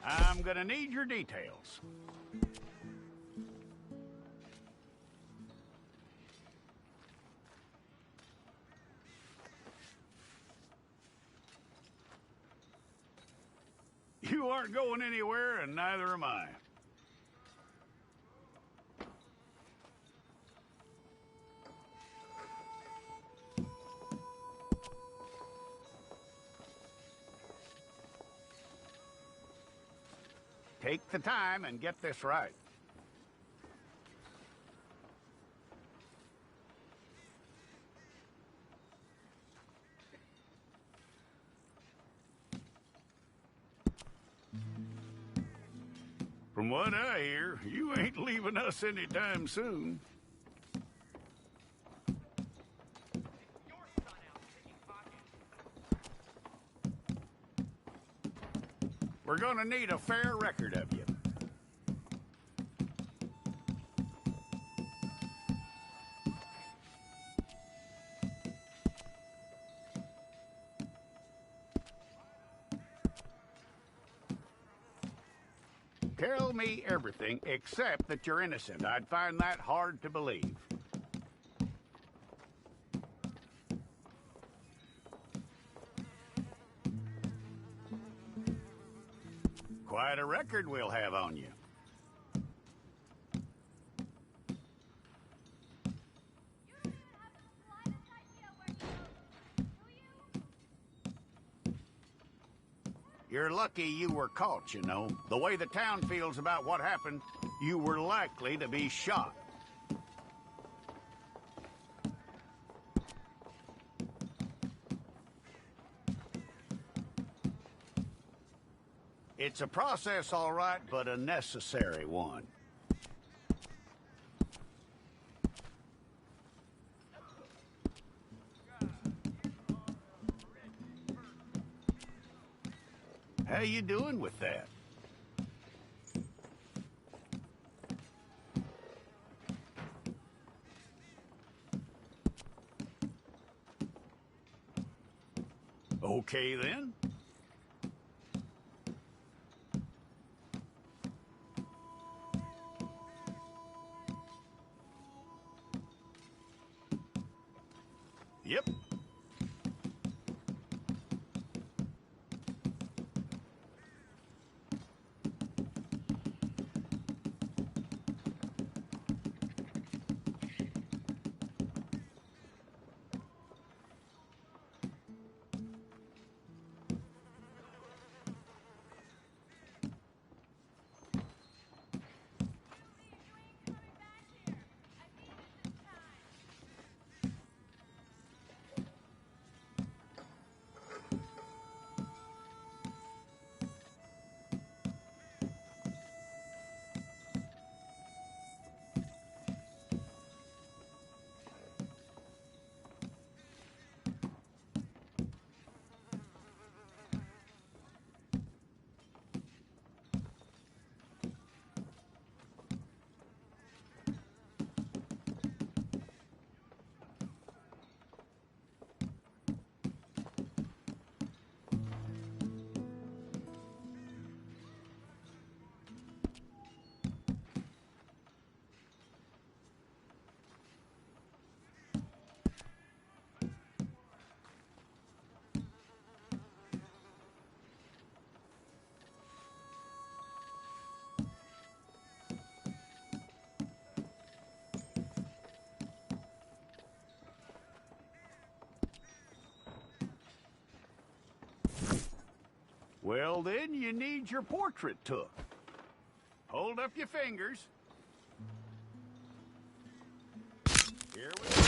I'm gonna need your details. You aren't going anywhere, and neither am I. Take the time and get this right. From what I hear, you ain't leaving us anytime soon. We're gonna need a fair record of you. Tell me everything except that you're innocent. I'd find that hard to believe. Quite a record we'll have on you. You're lucky you were caught, you know. The way the town feels about what happened, you were likely to be shot. It's a process, all right, but a necessary one. How you doing with that? Okay, then. Yep. Well, then you need your portrait took. Hold up your fingers. Here we go.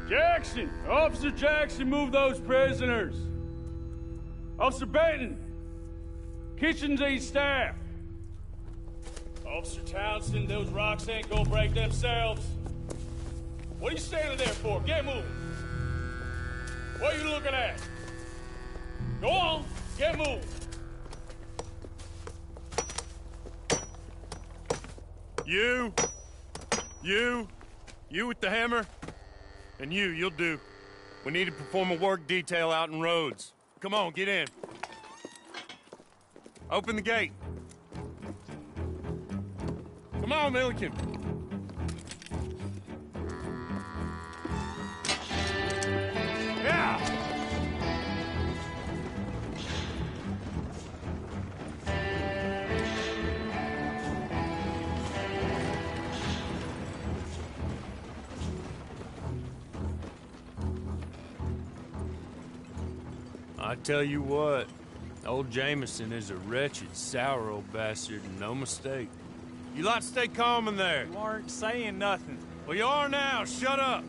Jackson! Officer Jackson, move those prisoners! Officer Benton! Kitchens aid staff! Officer Townsend, those rocks ain't gonna break themselves. What are you standing there for? Get moving! What are you looking at? Go on, get moving! You with the hammer? And you'll do. We need to perform a work detail out in Rhodes. Come on, get in. Open the gate. Come on, Milliken. Yeah! I tell you what, old Jameson is a wretched, sour old bastard, and no mistake. You lot stay calm in there. You aren't saying nothing. Well, you are now. Shut up.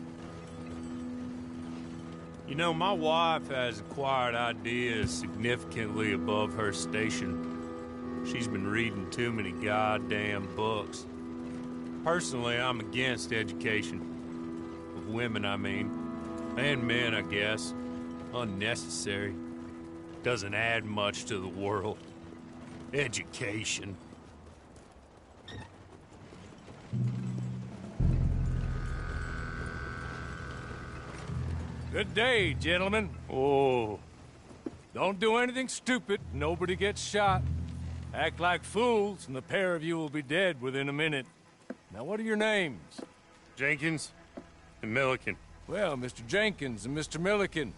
You know, my wife has acquired ideas significantly above her station. She's been reading too many goddamn books. Personally, I'm against education. Of women, I mean. And men, I guess. Unnecessary. Doesn't add much to the world. Education. Good day, gentlemen. Oh. Don't do anything stupid. Nobody gets shot. Act like fools, and the pair of you will be dead within a minute. Now, what are your names? Jenkins and Milliken. Well, Mr. Jenkins and Mr. Milliken,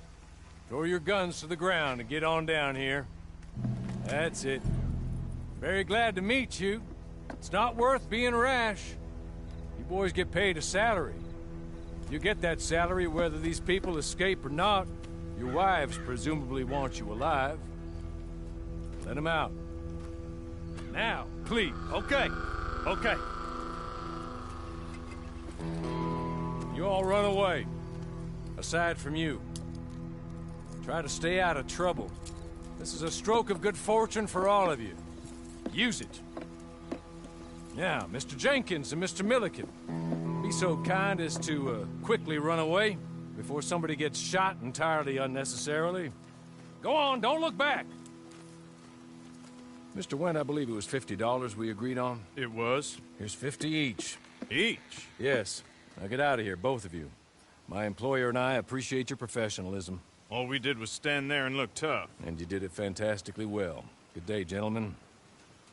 throw your guns to the ground and get on down here. That's it. Very glad to meet you. It's not worth being rash. You boys get paid a salary. You get that salary whether these people escape or not. Your wives presumably want you alive. Let them out. Now, please. Okay. You all run away. Aside from you. Try to stay out of trouble. This is a stroke of good fortune for all of you. Use it. Now, Mr. Jenkins and Mr. Milliken, be so kind as to quickly run away before somebody gets shot entirely unnecessarily. Go on, don't look back. Mr. Wendt, I believe it was $50 we agreed on. It was. Here's 50 each. Each? Yes. Now get out of here, both of you. My employer and I appreciate your professionalism. All we did was stand there and look tough. And you did it fantastically well. Good day, gentlemen.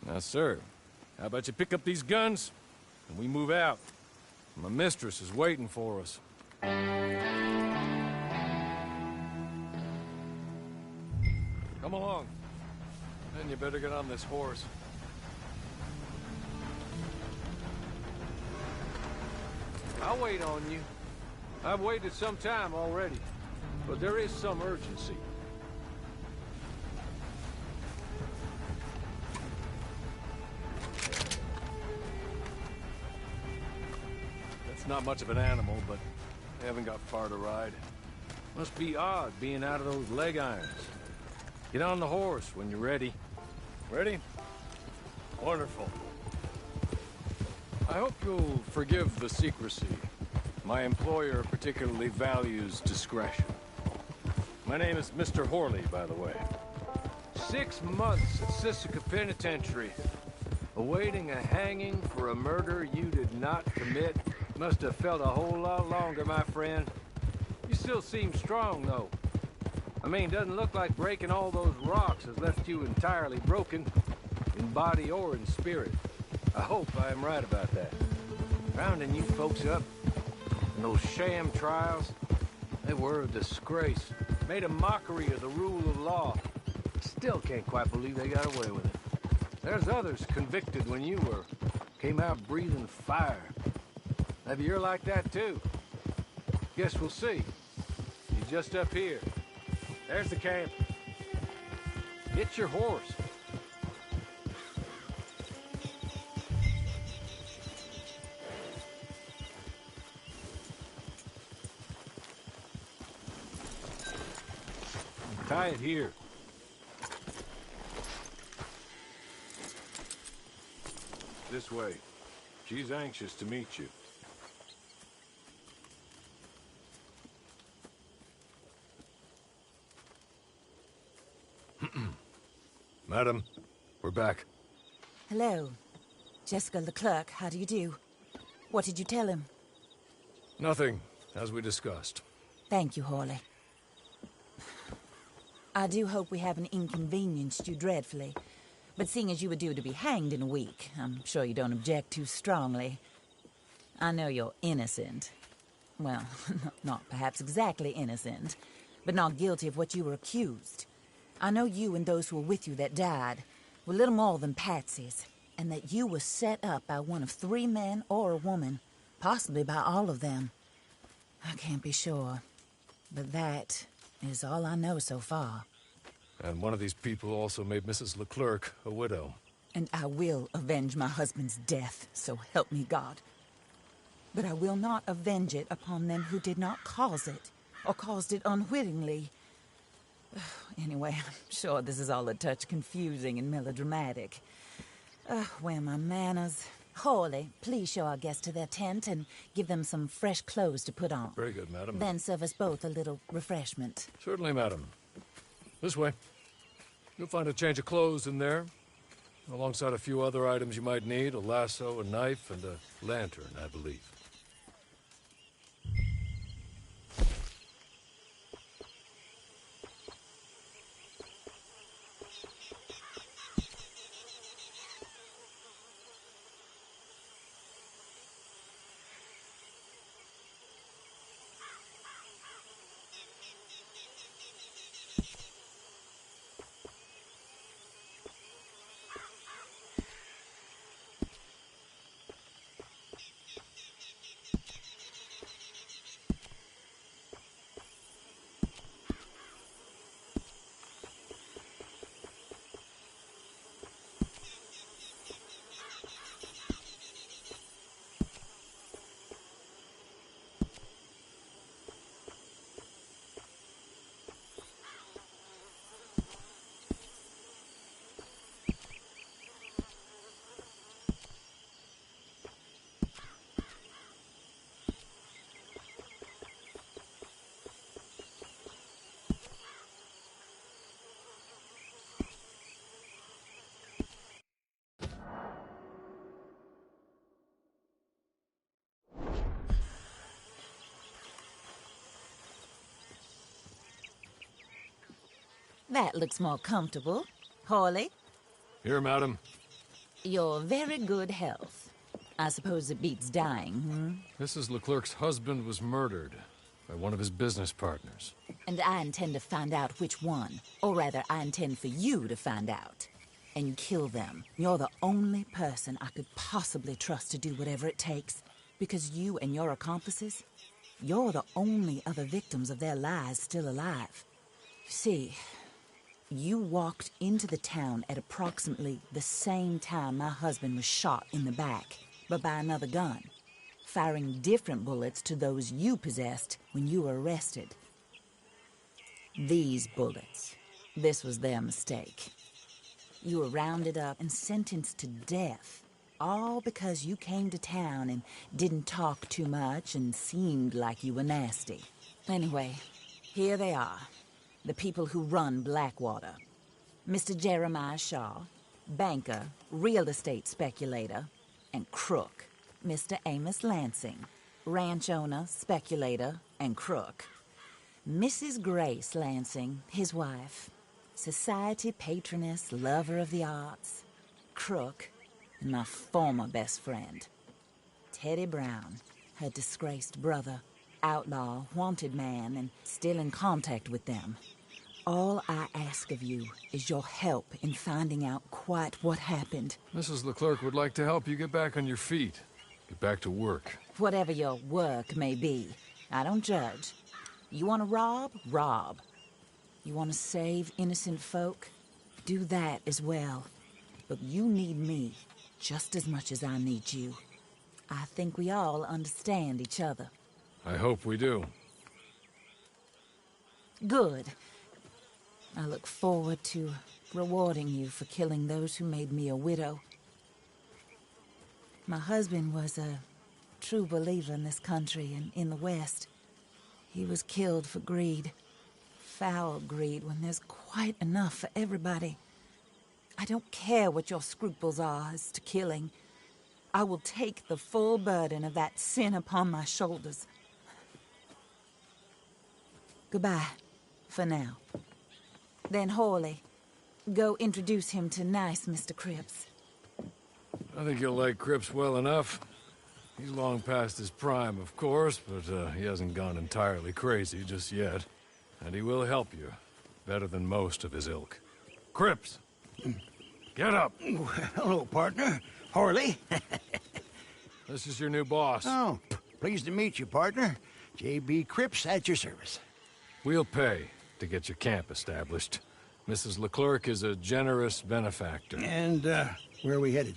Now, sir, how about you pick up these guns and we move out? My mistress is waiting for us. Come along. Then you better get on this horse. I'll wait on you. I've waited some time already, but there is some urgency. That's not much of an animal, but I haven't got far to ride. Must be odd being out of those leg irons. Get on the horse when you're ready. Ready? Wonderful. I hope you'll forgive the secrecy. My employer particularly values discretion. My name is Mr. Horley, by the way. 6 months at Sisika Penitentiary, awaiting a hanging for a murder you did not commit. Must have felt a whole lot longer, my friend. You still seem strong, though. I mean, doesn't look like breaking all those rocks has left you entirely broken, in body or in spirit. I hope I am right about that. Rounding you folks up, and those sham trials, they were a disgrace. Made a mockery of the rule of law. Still can't quite believe they got away with it. There's others convicted when you were. Came out breathing fire. Maybe you're like that too. Guess we'll see. He's just up here. There's the camp. Get your horse. Tie it here. This way. She's anxious to meet you. Madam, we're back. Hello. Jessica Leclerc, how do you do? What did you tell him? Nothing, as we discussed. Thank you, Hawley. I do hope we haven't inconvenienced you dreadfully. But seeing as you were due to be hanged in a week, I'm sure you don't object too strongly. I know you're innocent. Well, not perhaps exactly innocent, but not guilty of what you were accused. I know you and those who were with you that died were little more than patsies, and that you were set up by one of 3 men or a woman, possibly by all of them. I can't be sure, but that is all I know so far. And one of these people also made Mrs. Leclerc a widow. And I will avenge my husband's death, so help me God. But I will not avenge it upon them who did not cause it, or caused it unwittingly. Anyway, I'm sure this is all a touch confusing and melodramatic. Where are my manners? Hawley, please show our guests to their tent and give them some fresh clothes to put on. Very good, madam. Then serve us both a little refreshment. Certainly, madam. This way. You'll find a change of clothes in there, alongside a few other items you might need, a lasso, a knife, and a lantern, I believe. That looks more comfortable. Hawley, Here, madam. you're very good health. I suppose it beats dying, Mrs. Leclerc's husband was murdered by one of his business partners. And I intend to find out which one. Or rather, I intend for you to find out. And kill them. You're the only person I could possibly trust to do whatever it takes. Because you and your accomplices, you're the only other victims of their lies still alive. See, you walked into the town at approximately the same time my husband was shot in the back, but by another gun, firing different bullets to those you possessed when you were arrested. These bullets, this was their mistake. You were rounded up and sentenced to death, all because you came to town and didn't talk too much and seemed like you were nasty. Anyway, here they are. The people who run Blackwater. Mr. Jeremiah Shaw, banker, real estate speculator, and crook. Mr. Amos Lansing, ranch owner, speculator, and crook. Mrs. Grace Lansing, his wife, society patroness, lover of the arts, crook, and my former best friend. Teddy Brown, her disgraced brother, outlaw, wanted man, and still in contact with them. All I ask of you is your help in finding out quite what happened. Mrs. Leclerc would like to help you get back on your feet. Get back to work. Whatever your work may be, I don't judge. You want to rob? Rob. You want to save innocent folk? Do that as well. But you need me just as much as I need you. I think we all understand each other. I hope we do. Good. I look forward to rewarding you for killing those who made me a widow. My husband was a true believer in this country and in the West. He was killed for greed. Foul greed when there's quite enough for everybody. I don't care what your scruples are as to killing. I will take the full burden of that sin upon my shoulders. Goodbye, for now. Then Hawley, go introduce him to nice Mr. Cripps. I think you'll like Cripps well enough. He's long past his prime, of course, but he hasn't gone entirely crazy just yet. And he will help you, better than most of his ilk. Cripps! Get up! Hello, partner. Hawley. This is your new boss. Oh, pleased to meet you, partner. J.B. Cripps at your service. We'll pay to get your camp established. Mrs. Leclerc is a generous benefactor. And, where are we headed?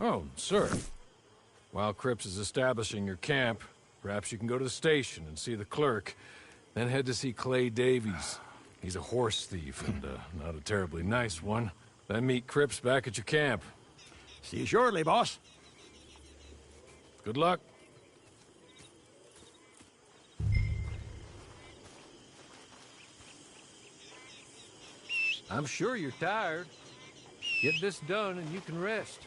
Oh, sir. While Cripps is establishing your camp, perhaps you can go to the station and see the clerk, then head to see Clay Davies. He's a horse thief, and not a terribly nice one. Then meet Cripps back at your camp. See you shortly, boss. Good luck. I'm sure you're tired. Get this done and you can rest.